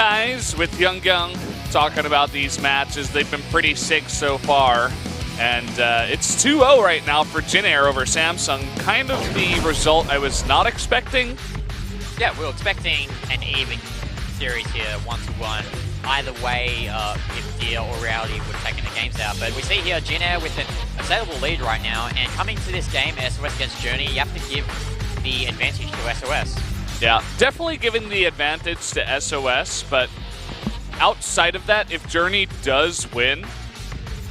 guys with Young talking about these matches. They've been pretty sick so far. And it's 2-0 right now for Jin Air over Samsung. Kind of the result I was not expecting. Yeah, we were expecting an even series here, 1-1. Either way, if Gear or Reality would have taken the games out. But we see here Jin Air with an assailable lead right now. And coming to this game, SOS against Journey, you have to give the advantage to SOS. Yeah, definitely giving the advantage to SOS. But outside of that, if Journey does win,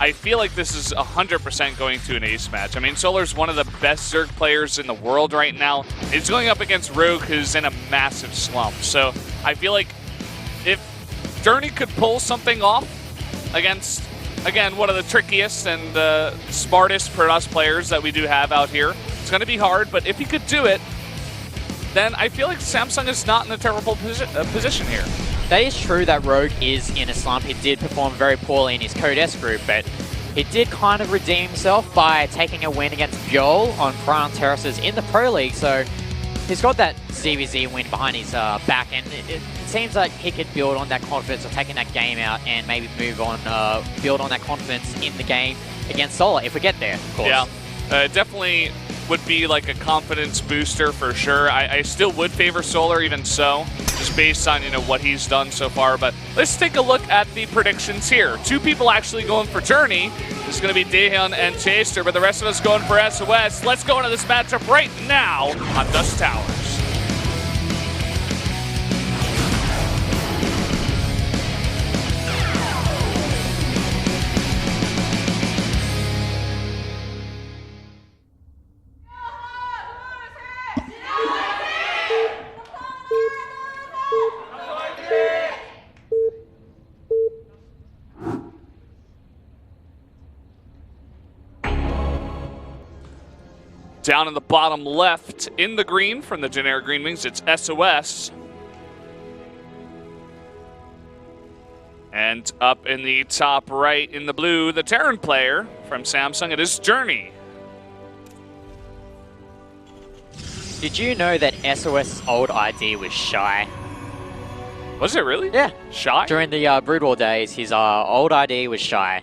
I feel like this is 100% going to an ace match. I mean, Solar's one of the best Zerg players in the world right now. He's going up against Rogue, who's in a massive slump. So I feel like if Journey could pull something off against, again, one of the trickiest and smartest Protoss players that we do have out here, it's going to be hard, but if he could do it, then I feel like Samsung is not in a terrible position here. That is true that Rogue is in a slump. He did perform very poorly in his Code S group, but he did kind of redeem himself by taking a win against Joel on Prime Terraces in the Pro League. So he's got that ZVZ win behind his back, and it seems like he could build on that confidence of taking that game out and maybe move on, build on that confidence in the game against Solar if we get there, of course. Yeah, definitely would be like a confidence booster for sure. I still would favor Solar even so, just based on, you know, what he's done so far. But let's take a look at the predictions here. Two people actually going for Journey. This is going to be Daehyun and Chaser, but the rest of us going for SOS. Let's go into this matchup right now on Dusk Towers. Down in the bottom left, in the green from the generic Green Wings, it's SOS. And up in the top right, in the blue, the Terran player from Samsung, it is Journey. Did you know that SOS's old ID was Shy? Was it really? Yeah. Shy? During the Brood War days, his old ID was Shy.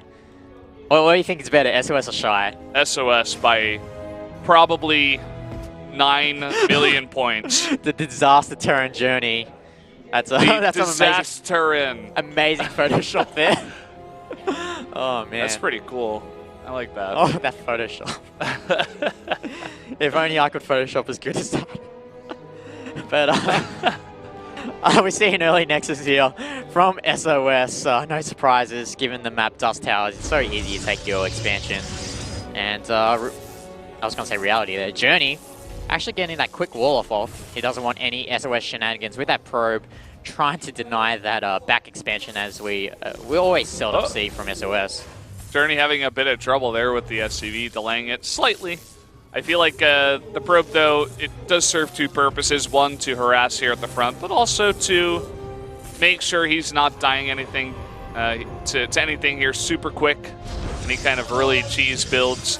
What do you think is better, SOS or Shy? SOS by probably 9 million points. The disaster Terran Journey. That's disaster amazing Photoshop there. Oh man, that's pretty cool. I like that. Oh, that Photoshop. If only I could Photoshop as good as that. But we see an early Nexus here from SOS. No surprises given the map Dusk Towers. It's so easy to take your expansion. And I was going to say Reality there. Journey actually getting that quick wall off. He doesn't want any SOS shenanigans with that probe, trying to deny that back expansion as we always seldom see from SOS. Journey having a bit of trouble there with the SCV, delaying it slightly. I feel like the probe, though, it does serve two purposes. One, to harass here at the front, but also to make sure he's not dying anything to anything here super quick. Any kind of really cheese builds.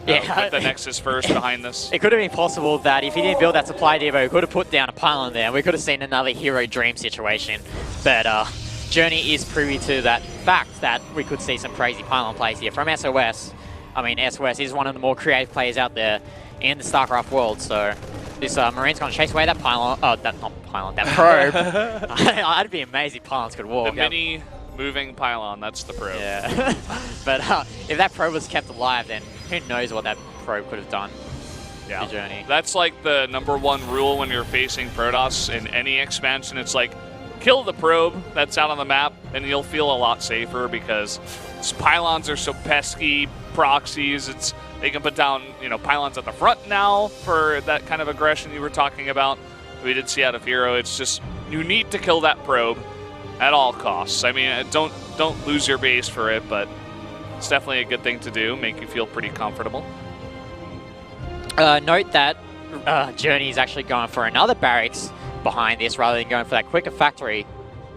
With the Nexus first behind this. It could have been possible that if he didn't build that supply depot, he could have put down a pylon there, and we could have seen another hero dream situation. But Journey is privy to that fact that we could see some crazy pylon plays here from SOS. I mean, SOS is one of the more creative players out there in the Starcraft world, so this Marine's going to chase away that pylon. Oh, that probe. That'd be amazing. Pylons could walk. The mini moving pylon, that's the probe. Yeah. But if that probe was kept alive, then who knows what that probe could have done to Journey. That's like the #1 rule when you're facing Protoss in any expansion. It's like, kill the probe that's out on the map, and you'll feel a lot safer because pylons are so pesky, proxies. They can put down, you know, pylons at the front now for that kind of aggression you were talking about. We did see out of Hero. It's just, you need to kill that probe at all costs. I mean, don't lose your base for it, but it's definitely a good thing to do, make you feel pretty comfortable. Note that Journey is actually going for another barracks behind this rather than going for that quicker factory.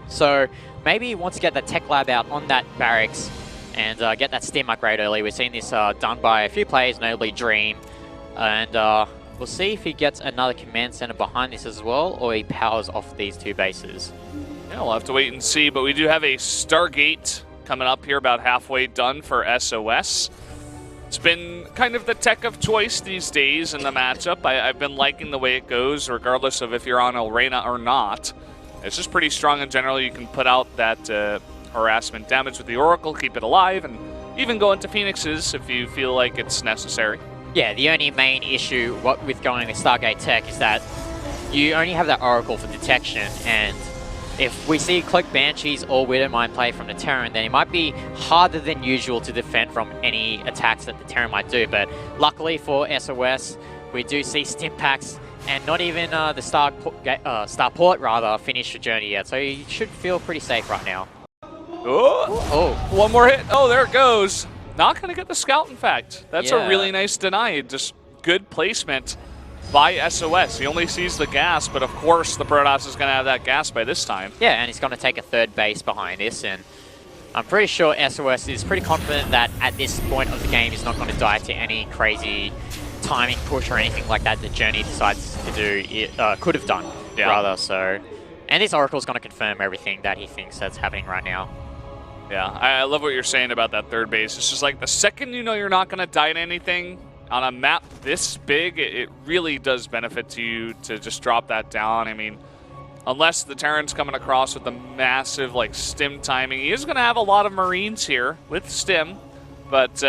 So maybe he wants to get that tech lab out on that barracks and get that stim upgrade early. We've seen this done by a few players, notably Dream. And we'll see if he gets another command center behind this as well, or he powers off these two bases. Yeah, we'll have to wait and see, but we do have a Stargate coming up here about halfway done for SOS. It's been kind of the tech of choice these days in the matchup. I've been liking the way it goes, regardless of if you're on Arena or not. It's just pretty strong in general. You can put out that harassment damage with the Oracle, keep it alive, and even go into Phoenixes if you feel like it's necessary. Yeah, the only main issue with going with Stargate Tech is that you only have that Oracle for detection, and if we see Cloak Banshees or Widowmine play from the Terran, then it might be harder than usual to defend from any attacks that the Terran might do. But luckily for SOS, we do see stim packs, and not even the Starport rather finished the journey yet. So you should feel pretty safe right now. Oh, one more hit. Oh, there it goes. Not going to get the scout, in fact. That's a really nice deny. Just good placement by SOS. He only sees the gas, but of course the Protoss is going to have that gas by this time. Yeah, and he's going to take a third base behind this, and I'm pretty sure SOS is pretty confident that at this point of the game he's not going to die to any crazy timing push or anything like that the Journey decides to do, could have done, rather. So, and this Oracle's going to confirm everything that he thinks that's happening right now. Yeah, I love what you're saying about that third base. It's just like the second you know you're not going to die to anything, on a map this big, it really does benefit to you to just drop that down. I mean, unless the Terran's coming across with a massive like stim timing, he is going to have a lot of Marines here with stim, but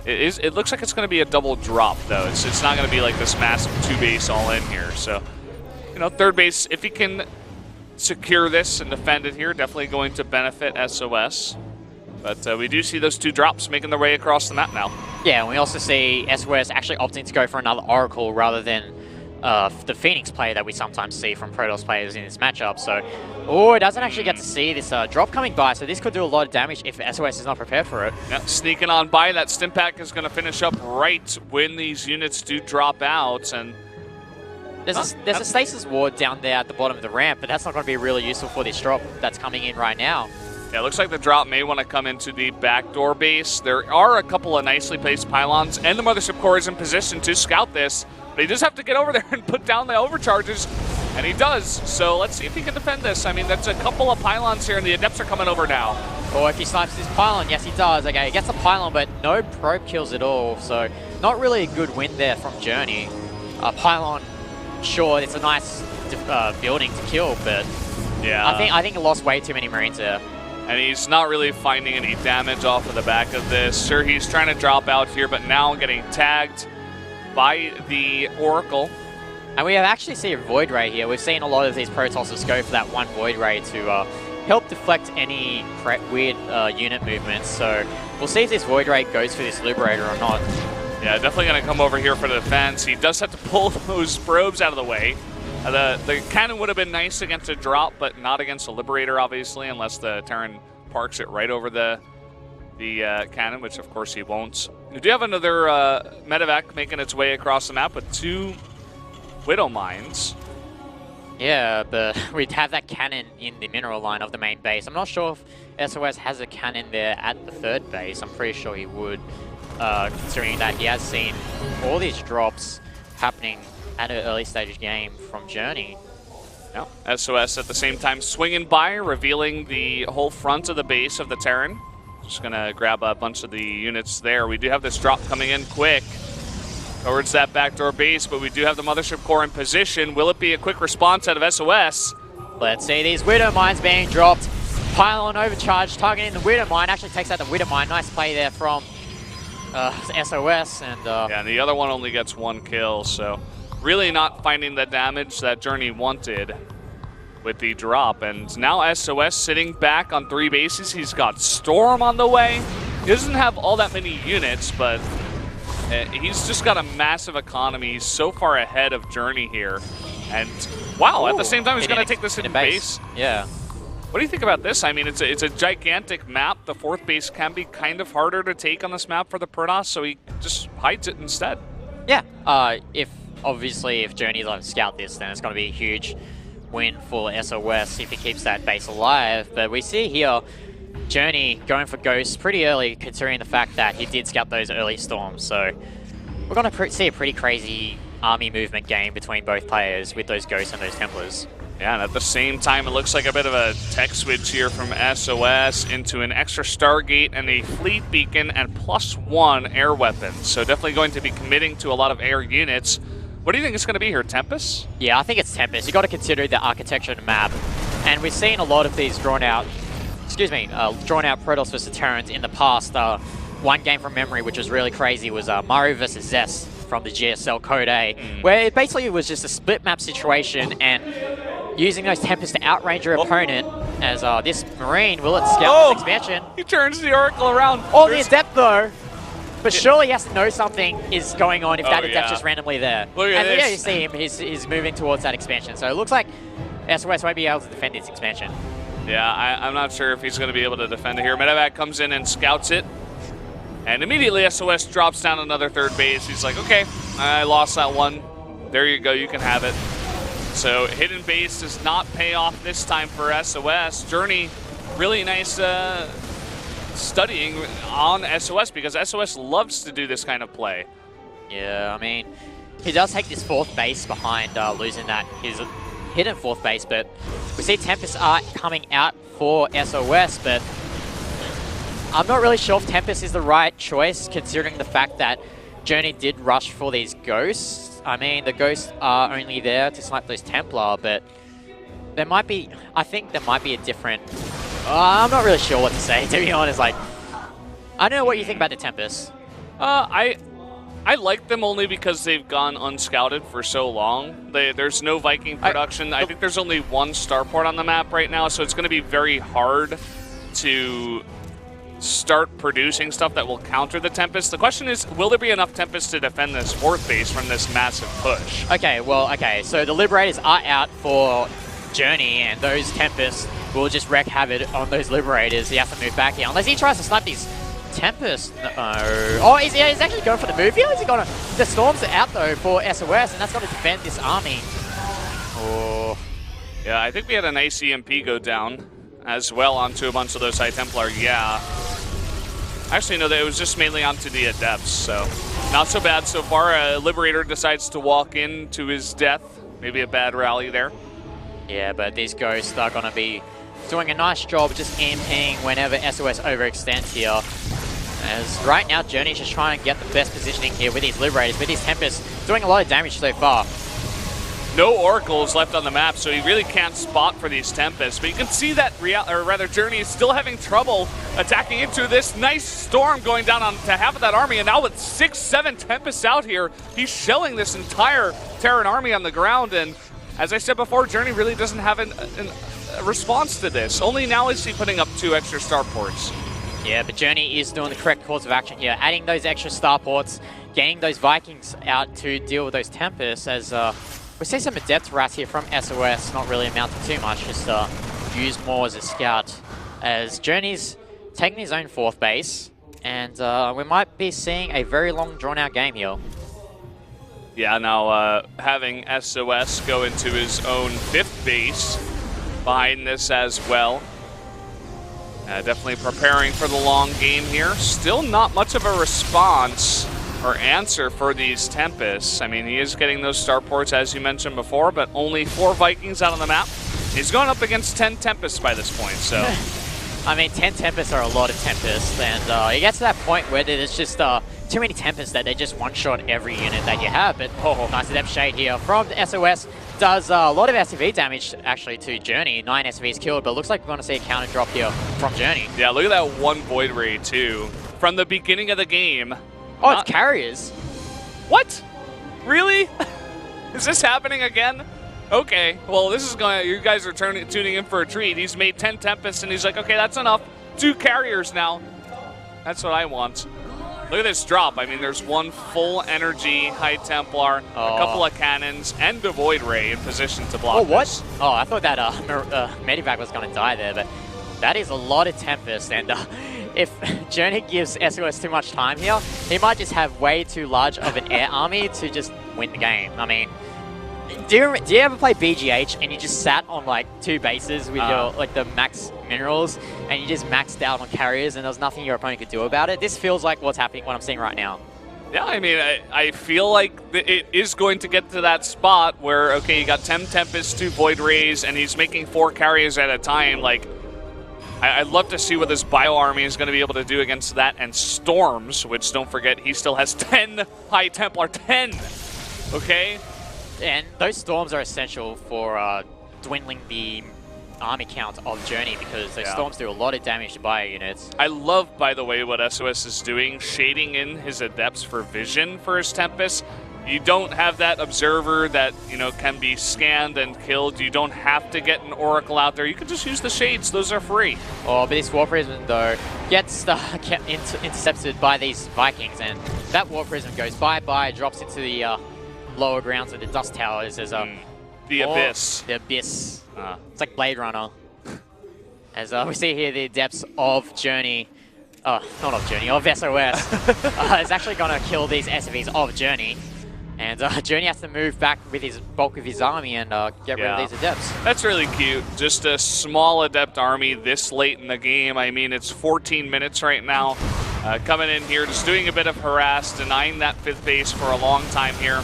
it looks like it's going to be a double drop though. It's not going to be like this massive 2-base all in here. So, you know, third base, if he can secure this and defend it here, definitely going to benefit SOS. But we do see those 2 drops making their way across the map now. Yeah, and we also see SOS actually opting to go for another Oracle rather than the Phoenix play that we sometimes see from Protoss players in this matchup. So, it doesn't actually get to see this drop coming by, so this could do a lot of damage if SOS is not prepared for it. Yeah, sneaking on by, that stim pack is going to finish up right when these units do drop out. And there's a stasis ward down there at the bottom of the ramp, but that's not going to be really useful for this drop that's coming in right now. Yeah, it looks like the drop may want to come into the backdoor base. There are a couple of nicely placed pylons, and the Mothership Core is in position to scout this. But he just have to get over there and put down the overcharges, and he does. So let's see if he can defend this. I mean, that's a couple of pylons here, and the Adepts are coming over now. Or if he snipes this pylon, yes he does. Okay, he gets a pylon, but no probe kills at all. So not really a good win there from Journey. Pylon, sure, it's a nice building to kill, but yeah, I think he lost way too many Marines there. And he's not really finding any damage off of the back of this. Sure, he's trying to drop out here, but now getting tagged by the Oracle. And we have actually seen a Void Ray here. We've seen a lot of these Protosses go for that one Void Ray to help deflect any weird unit movements. So we'll see if this Void Ray goes for this Liberator or not. Yeah, definitely going to come over here for the defense. He does have to pull those probes out of the way. The cannon would have been nice against a drop, but not against a Liberator, obviously, unless the Terran parks it right over the cannon, which of course he won't. We do have another medevac making its way across the map with 2 Widow Mines. Yeah, but we'd have that cannon in the mineral line of the main base. I'm not sure if SOS has a cannon there at the third base. I'm pretty sure he would, considering that he has seen all these drops happening at an early stage game from Journey. Yeah, SOS at the same time swinging by, revealing the whole front of the base of the Terran. Just going to grab a bunch of the units there. We do have this drop coming in quick towards that backdoor base, but we do have the Mothership Core in position. Will it be a quick response out of SOS? Let's see these Widow Mines being dropped. Pylon overcharge, targeting the Widow Mine. Actually takes out the Widow Mine. Nice play there from SOS. And yeah, and the other one only gets 1 kill, so really not finding the damage that Journey wanted with the drop. And now SOS sitting back on 3 bases. He's got Storm on the way. He doesn't have all that many units, but he's just got a massive economy. He's so far ahead of Journey here. And wow, at the same time, he's going to take this hidden base. Yeah. What do you think about this? I mean, it's a gigantic map. The 4th base can be kind of harder to take on this map for the Protoss, so he just hides it instead. Yeah. Obviously, if Journey doesn't scout this, then it's going to be a huge win for SOS if he keeps that base alive. But we see here Journey going for Ghosts pretty early, considering the fact that he did scout those early storms. So we're going to see a pretty crazy army movement game between both players with those Ghosts and those Templars. Yeah, and at the same time, it looks like a bit of a tech switch here from SOS into an extra Stargate and a fleet beacon and +1 air weapon. So definitely going to be committing to a lot of air units. What do you think it's going to be here, Tempest? Yeah, I think it's Tempest. You got to consider the architecture of the map, and we've seen a lot of these drawn out Protoss versus Terrans in the past. One game from memory, which was really crazy, was Mario versus Zest from the GSL Code A, where it basically was just a split map situation and using those Tempests to outrange your opponent. As this Marine will scout this expansion. He turns the Oracle around. All the Adept though. But surely he has to know something is going on if that Adept's just randomly there. Look at this. Yeah, you see him, he's moving towards that expansion. So it looks like SOS won't be able to defend this expansion. Yeah, I'm not sure if he's going to be able to defend it here. Medevac comes in and scouts it. And immediately SOS drops down another third base. He's like, okay, I lost that one. There you go, you can have it. So hidden base does not pay off this time for SOS. Journey, really nice studying on SOS because SOS loves to do this kind of play. Yeah, I mean, he does take this fourth base behind losing that his hidden fourth base, but we see Tempest are coming out for SOS, but I'm not really sure if Tempest is the right choice considering the fact that Journey did rush for these ghosts. I mean, the ghosts are only there to snipe those Templar, but there might be, I think there might be a different, I'm not really sure what to say, to be honest. Like, I don't know what you think about the Tempest. I like them only because they've gone unscouted for so long. There's no Viking production. I think there's only one starport on the map right now, so it's going to be very hard to start producing stuff that will counter the Tempest. The question is, will there be enough Tempest to defend this fourth base from this massive push? Okay, so the Liberators are out for Journey, and those Tempests will just wreak havoc on those Liberators. He has to move back here, unless he tries to snipe these Tempest. No. Oh, he's actually going for the move here? Is he going to... The Storms are out, though, for SOS, and that's going to defend this army. Oh. Yeah, I think we had a nice EMP go down as well onto a bunch of those High Templar. Yeah. Actually, no, it was just mainly onto the Adepts, so not so bad so far. Liberator decides to walk into his death. Maybe a bad rally there. Yeah, but these Ghosts are going to be doing a nice job just EMPing whenever SOS overextends here. As right now, Journey's just trying to get the best positioning here with these Liberators, with these Tempests doing a lot of damage so far. No Oracles left on the map, so he really can't spot for these Tempests. But you can see that, Journey is still having trouble attacking into this nice storm going down on to half of that army. And now with 6-7 Tempests out here, he's shelling this entire Terran army on the ground. And as I said before, Journey really doesn't have a response to this. Only now is he putting up 2 extra starports. Yeah, but Journey is doing the correct course of action here, adding those extra starports, getting those Vikings out to deal with those Tempests as... we see some Adept Rats here from SOS, not really amounting too much, just used more as a scout. As Journey's taking his own fourth base, and we might be seeing a very long drawn-out game here. Yeah, now having SOS go into his own 5th base behind this as well. Definitely preparing for the long game here. Still not much of a response or answer for these Tempests. I mean, he is getting those starports, as you mentioned before, but only 4 Vikings out on the map. He's going up against 10 Tempests by this point, so... I mean, 10 Tempests are a lot of Tempests, and it gets to that point where there's just too many Tempests that they just one-shot every unit that you have. But nice Adept Shade here from the SOS. Does a lot of SCV damage, actually, to Journey. 9 SCVs killed, but looks like we're going to see a counter drop here from Journey. Yeah, look at that one Void Ray, too. From the beginning of the game. Oh, it's carriers. What? Really? Is this happening again? Okay, well, this is going. You guys are tuning in for a treat. He's made 10 Tempests, and he's like, okay, that's enough. 2 carriers now. That's what I want. Look at this drop. I mean, there's 1 full energy High Templar, a couple of cannons, and a Void Ray in position to block. Oh, what? This. Oh, I thought that Medivac was going to die there, but that is a lot of Tempest, and if Journey gives SOS too much time here, he might just have way too large of an air army to just win the game. I mean, do you ever play BGH and you just sat on like 2 bases with your like the max minerals and you just maxed out on carriers and there was nothing your opponent could do about it? This feels like what's happening, what I'm seeing right now. Yeah, I mean, I feel like it is going to get to that spot where, okay, you got 10 Tempest, 2 Void Rays, and he's making 4 carriers at a time. Like, I'd love to see what this Bio Army is going to be able to do against that and Storms, which, don't forget, he still has 10 High Templar. 10! Okay? And those Storms are essential for dwindling the army count of Journey, because those Storms do a lot of damage to Bio units. I love, by the way, what SOS is doing, shading in his Adepts for vision for his Tempest. You don't have that Observer that, you know, can be scanned and killed. You don't have to get an Oracle out there. You can just use the Shades. Those are free. Oh, but this War Prism, though, gets intercepted by these Vikings, and that War Prism goes bye-bye, drops into the lower grounds of the Dust Towers. There's the Abyss. The Abyss. It's like Blade Runner. As we see here, the Adepts of Journey, not of Journey, of SOS, is actually going to kill these SVs of Journey. And Journey has to move back with his bulk of his army and get rid of these Adepts. That's really cute. Just a small Adept army this late in the game. I mean, it's 14 minutes right now. Coming in here, just doing a bit of harass, denying that 5th base for a long time here.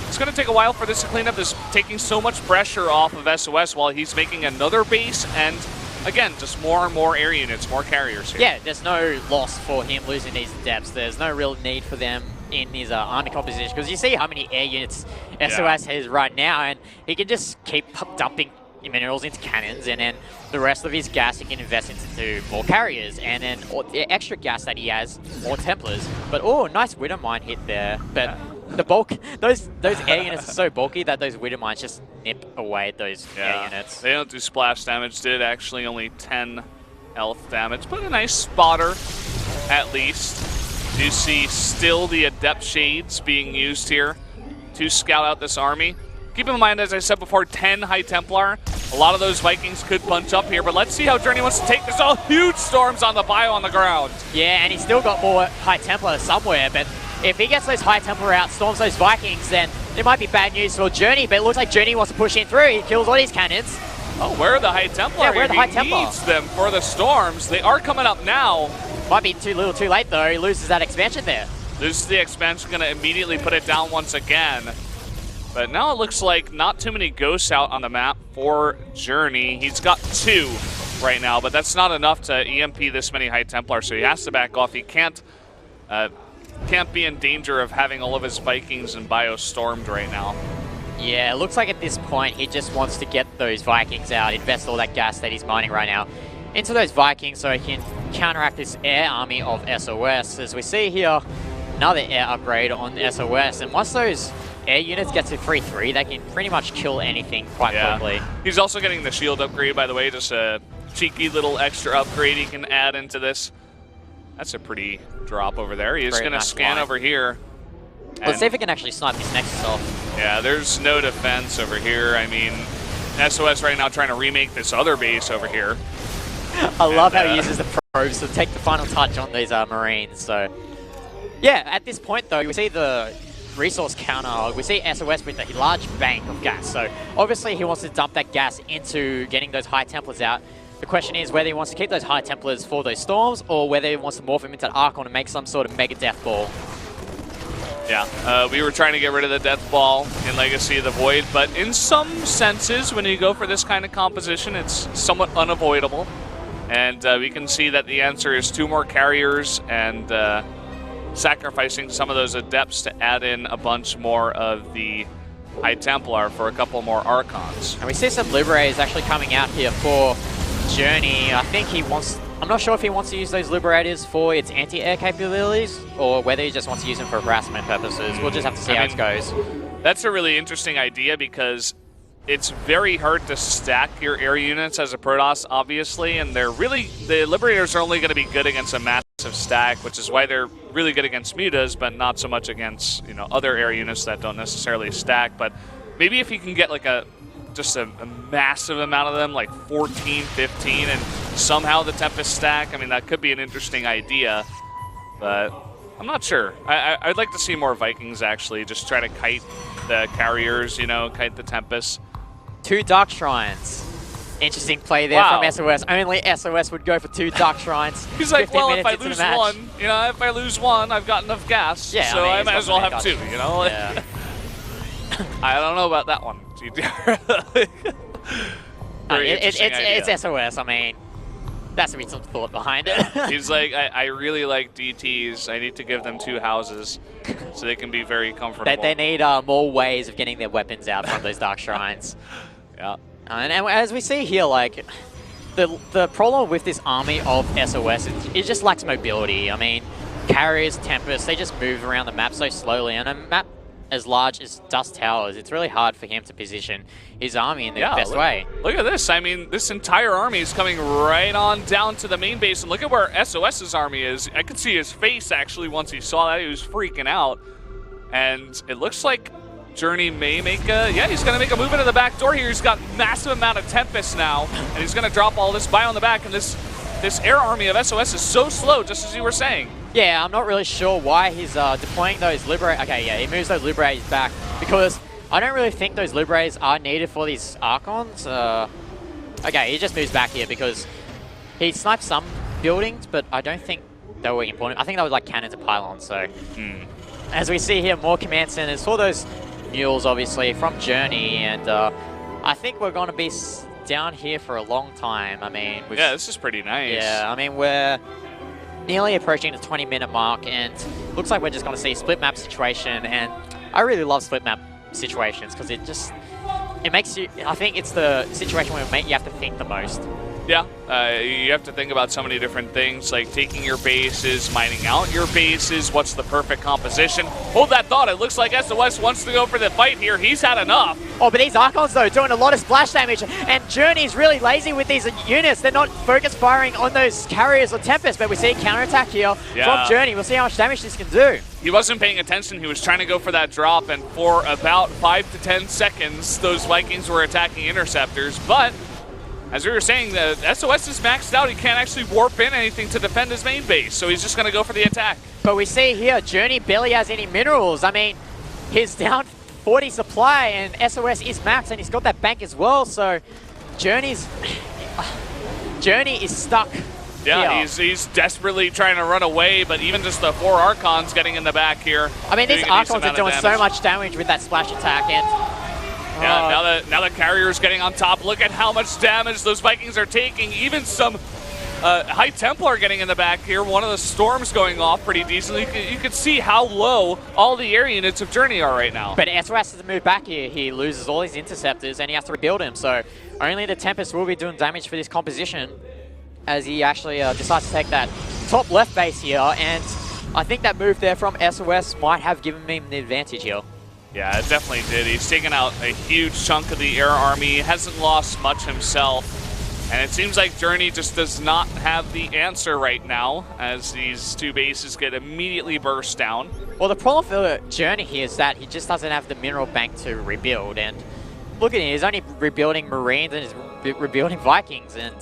It's going to take a while for this to clean up. This taking so much pressure off of SOS while he's making another base, and again, just more and more air units, more carriers here. Yeah, there's no loss for him losing these Adepts. There's no real need for them in his army composition, because you see how many air units SOS has right now, and he can just keep dumping minerals into cannons, and then the rest of his gas he can invest into more carriers, and then the extra gas that he has, more Templars. But oh, nice Widow Mine hit there. But the bulk, those air units are so bulky that those Widow Mines just nip away those air units. They don't do splash damage. Did actually only 10 health damage, but a nice spotter at least. You see still the Adept Shades being used here to scout out this army. Keep in mind, as I said before, 10 High Templar. A lot of those Vikings could bunch up here, but let's see how Journey wants to take this. Oh, huge Storms on the Bio on the ground. Yeah, and he's still got more High Templar somewhere, but if he gets those High Templar out, storms those Vikings, then it might be bad news for Journey, but it looks like Journey wants to push in through. He kills all these cannons. Oh, where are the High Templar? Yeah, where are the High Templar? He needs them for the Storms. They are coming up now. Might be too little too late, though. He loses that expansion there. Loses the expansion, going to immediately put it down once again. But now it looks like not too many ghosts out on the map for Journey. He's got 2 right now, but that's not enough to EMP this many High Templar, so he has to back off. He can't be in danger of having all of his Vikings and Bio stormed right now. Yeah, it looks like at this point he just wants to get those Vikings out, invest all that gas that he's mining right now into those Vikings so he can counteract this air army of SOS. As we see here, another air upgrade on SOS, and once those air units get to 3-3, they can pretty much kill anything quite quickly. He's also getting the shield upgrade, by the way, just a cheeky little extra upgrade he can add into this. That's a pretty drop over there. He's going to scan over here. Let's see if he can actually snipe this Nexus off. Yeah, there's no defense over here. I mean, SOS right now trying to remake this other base over here. I love how he uses the probes to take the final touch on these Marines. So, yeah, at this point, though, we see the resource counter. We see SOS with a large bank of gas. So, obviously, he wants to dump that gas into getting those High Templars out. The question is whether he wants to keep those High Templars for those Storms, or whether he wants to morph them into an Archon and make some sort of mega death ball. Yeah, we were trying to get rid of the Death Ball in Legacy of the Void, but in some senses, when you go for this kind of composition, it's somewhat unavoidable. And we can see that the answer is 2 more carriers and sacrificing some of those Adepts to add in a bunch more of the High Templar for a couple more Archons. And we see some Liberators actually coming out here for Journey. I think he wants... I'm not sure if he wants to use those Liberators for its anti-air capabilities, or whether he just wants to use them for harassment purposes. We'll just have to see how it goes. That's a really interesting idea, because it's very hard to stack your air units as a Protoss, obviously, and they're really... The Liberators are only going to be good against a massive stack, which is why they're really good against Mutas, but not so much against, you know, other air units that don't necessarily stack. But maybe if you can get like just a massive amount of them, like 14, 15, and somehow the Tempest stack, I mean, that could be an interesting idea, but I'm not sure. I'd like to see more Vikings, actually, just try to kite the carriers, you know, kite the Tempest. 2 Dark Shrines. Interesting play there from SOS. Only SOS would go for 2 Dark Shrines. He's like, well, if I lose one, you know, if I lose one, I've got enough gas, so I might as well have 2, you know? Yeah. I don't know about that one, GTR. It's SOS, I mean, that's to be some thought behind it. He's like, I really like DTs. I need to give them 2 houses so they can be very comfortable. They need more ways of getting their weapons out from those Dark Shrines. Yeah. And as we see here, like, the problem with this army of SOS is it just lacks mobility. I mean, carriers, Tempest, they just move around the map so slowly, and a map as large as Dusk Towers, it's really hard for him to position his army in the best way. Look at this. I mean, this entire army is coming right on down to the main base, and look at where SOS's army is. I could see his face, actually, once he saw that. He was freaking out. And it looks like Journey may make a... Yeah, he's going to make a move into the back door here. He's got massive amount of Tempest now, and he's going to drop all this bio on the back, and this air army of SOS is so slow, just as you were saying. Yeah, I'm not really sure why he's deploying those Liberators. Okay, yeah, he moves those Liberators back because I don't really think those Liberators are needed for these Archons. Okay, he just moves back here because he sniped some buildings, but I don't think they were important. I think that was like cannons and pylons, so... As we see here, more command centers for those mules, obviously, from Journey, and I think we're going to be down here for a long time. I mean... Yeah, this is pretty nice. Yeah, I mean, we're nearly approaching the 20-minute mark, and looks like we're just going to see a split map situation, and I really love split map situations because it makes you... I think it's the situation where you have to think the most. Yeah, you have to think about so many different things, like taking your bases, mining out your bases, what's the perfect composition. Hold that thought, it looks like SOS wants to go for the fight here. He's had enough. Oh, but these Archons, though, doing a lot of splash damage, and Journey's really lazy with these units. They're not focus firing on those carriers or Tempest, but we see a counterattack here from Journey. We'll see how much damage this can do. He wasn't paying attention. He was trying to go for that drop, and for about 5 to 10 seconds, those Vikings were attacking interceptors, but... As we were saying, the SOS is maxed out. He can't actually warp in anything to defend his main base, so he's just going to go for the attack. But we see here, Journey barely has any minerals. I mean, he's down 40 supply, and SOS is maxed, and he's got that bank as well, so Journey is stuck. Yeah, he's desperately trying to run away, but even just the 4 Archons getting in the back here. I mean, these Archons are doing so much damage with that splash attack, and... Yeah, now the carrier's getting on top. Look at how much damage those Vikings are taking. Even some High Templar getting in the back here. One of the storms going off pretty decently. You can see how low all the air units of Journey are right now. But SOS has to move back here. He loses all his interceptors and he has to rebuild him. So only the Tempest will be doing damage for this composition as he actually decides to take that top left base here. And I think that move there from SOS might have given him the advantage here. Yeah, it definitely did. He's taken out a huge chunk of the air army. He hasn't lost much himself. And it seems like Journey just does not have the answer right now as these 2 bases get immediately burst down. Well, the problem for Journey here is that he just doesn't have the mineral bank to rebuild. And look at him, he's only rebuilding Marines and he's rebuilding Vikings. And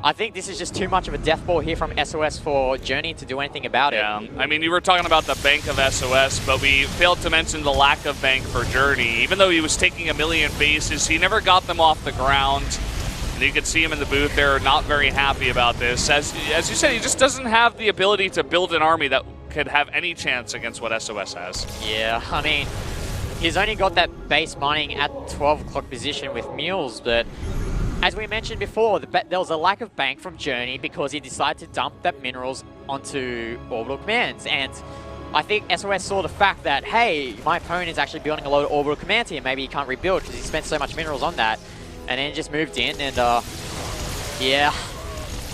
I think this is just too much of a death ball here from SOS for Journey to do anything about it. Yeah, I mean, you were talking about the bank of SOS, but we failed to mention the lack of bank for Journey. Even though he was taking 1 million bases, he never got them off the ground. And you could see him in the booth there, not very happy about this. As you said, he just doesn't have the ability to build an army that could have any chance against what SOS has. Yeah, I mean, he's only got that base mining at 12 o'clock position with mules, but... As we mentioned before, there was a lack of bank from Journey because he decided to dump that minerals onto orbital commands. And I think SOS saw the fact that, hey, my opponent is actually building a lot of orbital commands here. Maybe he can't rebuild because he spent so much minerals on that. And then just moved in and, yeah.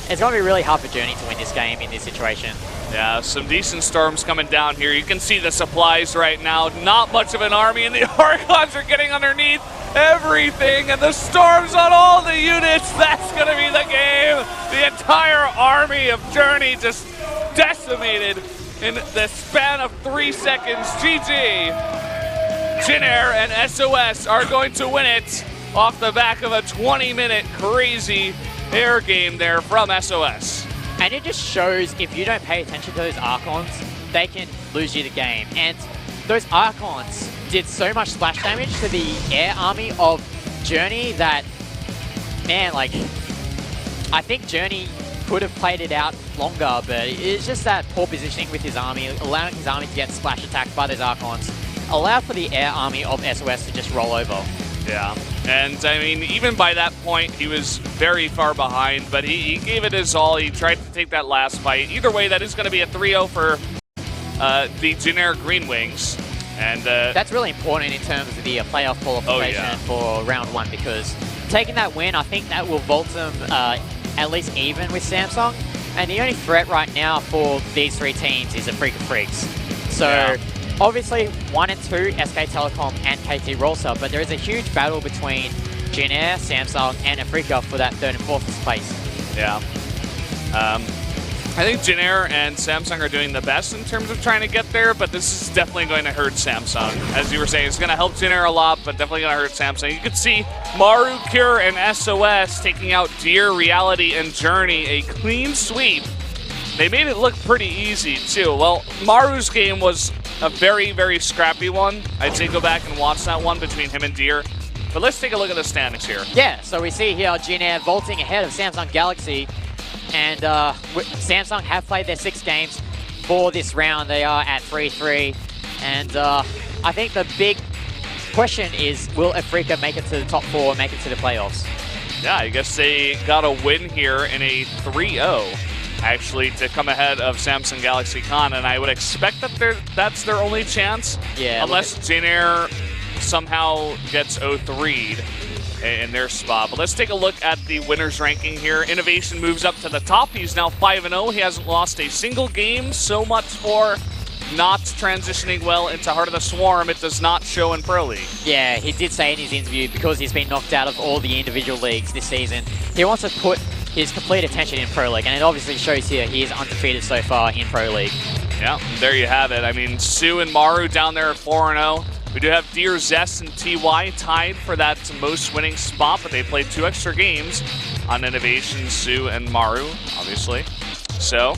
It's going to be really hard for Journey to win this game in this situation. Yeah, some decent storms coming down here. You can see the supplies right now. Not much of an army, and the Archons are getting underneath everything, and the storms on all the units. That's going to be the game. The entire army of Journey just decimated in the span of 3 seconds. GG. Jin Air and SOS are going to win it off the back of a 20-minute crazy air game there from SOS. And it just shows if you don't pay attention to those Archons, they can lose you the game. And those Archons did so much splash damage to the air army of Journey that man, like, I think Journey could have played it out longer, but it's just that poor positioning with his army, allowing his army to get splash attacked by those Archons, allowed for the air army of SOS to just roll over. Yeah, and I mean, even by that point, he was very far behind, but he gave it his all. He tried to take that last fight. Either way, that is going to be a 3-0 for the generic Green Wings. And that's really important in terms of the playoff qualification for round 1, because taking that win, I think that will vault them at least even with Samsung. And the only threat right now for these 3 teams is a Freak of Freaks. So obviously 1 and 2, SK Telecom and KT Rolster, but there is a huge battle between Jin Air, Samsung, and Afrika for that 3rd and 4th place. Yeah. I think Jin Air and Samsung are doing the best in terms of trying to get there, but this is definitely going to hurt Samsung. As you were saying, it's going to help Jin Air a lot, but definitely going to hurt Samsung. You could see Maru, Cure, and SOS taking out Deer, Reality, and Journey, a clean sweep. They made it look pretty easy, too. Well, Maru's game was a very, very scrappy one. I'd say go back and watch that one between him and Deer. But let's take a look at the standings here. Yeah, so we see here Jin Air vaulting ahead of Samsung Galaxy. And Samsung have played their 6 games for this round. They are at 3-3. And I think the big question is, will Afrika make it to the top 4, make it to the playoffs? Yeah, I guess they got a win here in a 3-0, actually, to come ahead of Samsung Galaxy Con. And I would expect that that's their only chance, unless Jin Air somehow gets 0-3'd in their spot. But let's take a look at the winners ranking here. Innovation moves up to the top. He's now 5-0. He hasn't lost a single game. So much for not transitioning well into Heart of the Swarm. It does not show in Pro League. Yeah, he did say in his interview, because he's been knocked out of all the individual leagues this season, he wants to put his complete attention in Pro League, and it obviously shows here he is undefeated so far in Pro League. Yeah, there you have it. I mean, Sue and Maru down there at 4-0. We do have Deer, Zest, and TY tied for that most winning spot, but they played 2 extra games on Innovation, Sue, and Maru, obviously. So